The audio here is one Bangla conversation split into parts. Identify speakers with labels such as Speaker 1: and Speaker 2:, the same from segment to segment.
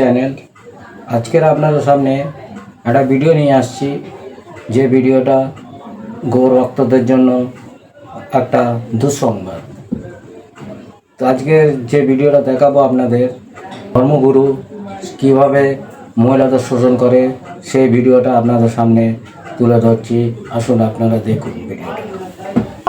Speaker 1: চ্যানেল আজকের আপনাদের সামনে একটা ভিডিও নিয়ে আসছি, যে ভিডিওটা গৌর ভক্তদের জন্য একটা দুঃসংবাদ। তো আজকের যে ভিডিওটা দেখাবো আপনাদের, ধর্মগুরু কীভাবে মহিলাদের শোষণ করে সেই ভিডিওটা আপনাদের সামনে তুলে ধরছি। আসুন আপনারা দেখুন ভিডিওটা।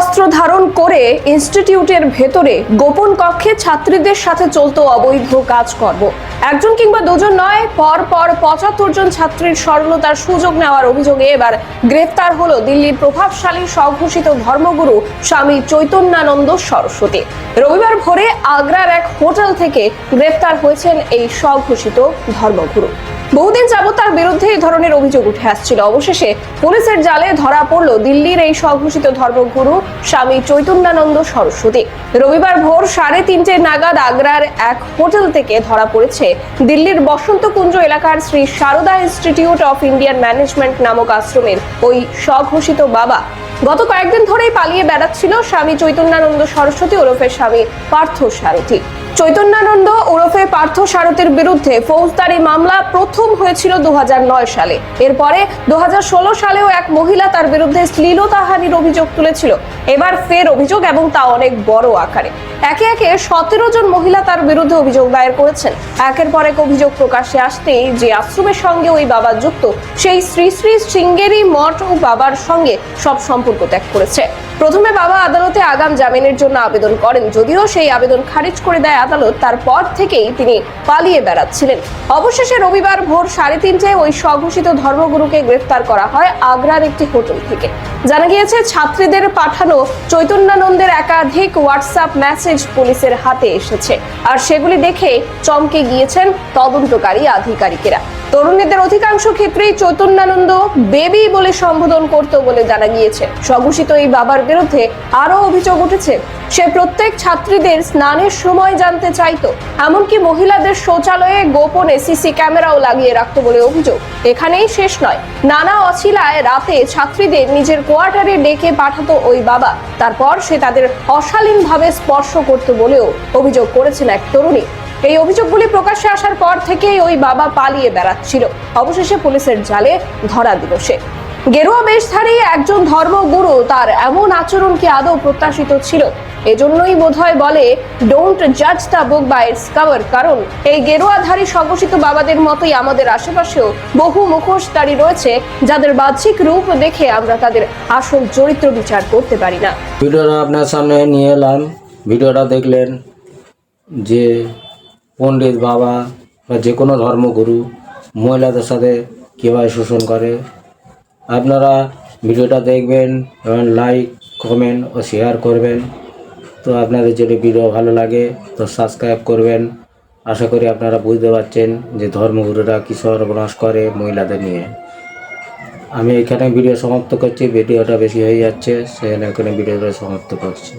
Speaker 2: অস্ত্র ধারণ করে ইনস্টিটিউটের ভেতরে গোপন কক্ষে ছাত্রীদের সাথে চলতো অবৈধ কাজকর্ম। একজন কিংবা দুজন নয়, পর ৭৫ জন ছাত্রীর সরলতার সুযোগ নেওয়ার অভিযোগে এবার গ্রেফতার হলো দিল্লির প্রভাবশালী স্বঘোষিত ধর্মগুরু স্বামী চৈতন্যানন্দ সরস্বতী। রবিবার ভোরে আগ্রার এক হোটেল থেকে গ্রেফতার হয়েছেন এই স্বঘোষিত ধর্মগুরু। বহুদিন যাবত তার বিরুদ্ধে এই ধরনের অভিযোগ উঠে আসছিল। অবশেষে পুলিশের জালে ধরা পড়ল দিল্লির এই স্বঘোষিত ধর্মগুরু স্বামী চৈতন্যানন্দ সরস্বতী। রবিবার ভোর 3:30 নাগাদ আগ্রার এক হোটেল থেকে ধরা পড়েছে দিল্লির বসন্তকুঞ্জ এলাকার Shri Sarada institute of Indian management নামক আশ্রমের ওই স্বঘোষিত বাবা। গত কয়েকদিন ধরেই পালিয়ে বেড়াচ্ছিল স্বামী চৈতন্যানন্দ সরস্বতী ওরফে স্বামী পার্থ সারথী। চৈতন্যানন্দ ওরফে পার্থ সারথীর বিরুদ্ধে ফৌজদারি মামলা প্রথম হয়েছিল 2009 সালে। এরপরে 2016 সালেও এক মহিলা তার বিরুদ্ধে শ্লীলতাহানির অভিযোগ তুলেছিল। এবার ফের অভিযোগ, এবং তা অনেক বড় আকারে। একে একে 17 জন মহিলা তার বিরুদ্ধে অভিযোগ দায়ের করেছেন। একের পর এক অভিযোগ প্রকাশ্যে আসতেই যে আশ্রমের সঙ্গে ওই বাবা যুক্ত, সেই শ্রী শ্রী শৃঙ্গেরি মঠ ও বাবার সঙ্গে সব সম্পর্ক ত্যাগ করেছে। প্রথমে বাবা আদালতে আগাম জামিনের জন্য আবেদন করেন, যদিও সেই আবেদন খারিজ করে দেয় আদালত। তারপর থেকেই তিনি পালিয়ে বেড়াচ্ছিলেন। অবশেষে রবিবার ভোর 3:30 ওই স্বঘোষিত ধর্মগুরুকে গ্রেফতার করা হয় আগ্রার একটি হোটেল থেকে। জানা গিয়েছে, ছাত্রীদের পাঠানো চৈতন্যানন্দের একাধিক হোয়াটসঅ্যাপ মেসেজ পুলিশের হাতে এসেছে, আর সেগুলি দেখে চমকে গিয়েছেন তদন্তকারী আধিকারিকেরা। তরুণীদের অধিকাংশ ক্ষেত্রেই চৈতন্যানন্দ বেবি বলে সম্বোধন করত বলে জানা গিয়েছে। স্বঘোষিত এই বাবার বিরুদ্ধে আরো অভিযোগ উঠেছে, সে প্রত্যেক ছাত্রীদের স্নানের সময় জানতে চাইতো, এমনকি মহিলাদের শৌচালয়ে গোপনে সিসি ক্যামেরাও লাগিয়ে রাখতো বলে অভিযোগ। এখানেই শেষ নয়, নানা অছিলায় রাতে ছাত্রীদের নিজের কোয়ার্টারে ডেকে পাঠাতো ওই বাবা। তারপর সে তাদের অশালীনভাবে স্পর্শ করত বলেও অভিযোগ করেছেন এক তরুণী। এই অভিযোগগুলি প্রকাশ্যে আসার পর থেকেই ওই বাবা পালিয়ে বেড়াচ্ছিল। অবশেষে পুলিশের জালে ধরা দিল সে। গেরুয়া বেশধারী একজন ধর্মগুরু, তার এমন আচরণ কি আদৌ প্রত্যাশিত ছিল? এজন্যই বোধহয় বলে ডোন্ট জাজ the book by its cover. কারণ এই গেরুয়াধারী স্বঘোষিত বাবাদের মতোই আমাদের আশেপাশেও বহু মুখোশধারী রয়েছে, যাদের বাহ্যিক রূপ দেখে আমরা তাদের আসল চরিত্র বিচার করতে পারি না।
Speaker 1: ভিডিওটা আপনার সামনে নিয়ে এলাম। ভিডিওটা দেখলেন যে পণ্ডিত বাবা বা যে কোনো ধর্মগুরু মহিলাদের সাথে কীভাবে শোষণ করে। আপনারা ভিডিওটা দেখবেন এবং লাইক, কমেন্ট ও শেয়ার করবেন। তো আপনাদের যদি ভিডিও ভালো লাগে তো সাবস্ক্রাইব করবেন। আশা করি আপনারা বুঝতে পারছেন যে ধর্মগুরুরা কী সর্বনাশ করে মহিলাদের নিয়ে। আমি এখানে ভিডিও সমাপ্ত করছি, ভিডিওটা বেশি হয়ে যাচ্ছে, সেখানে ভিডিওটা সমাপ্ত করছি।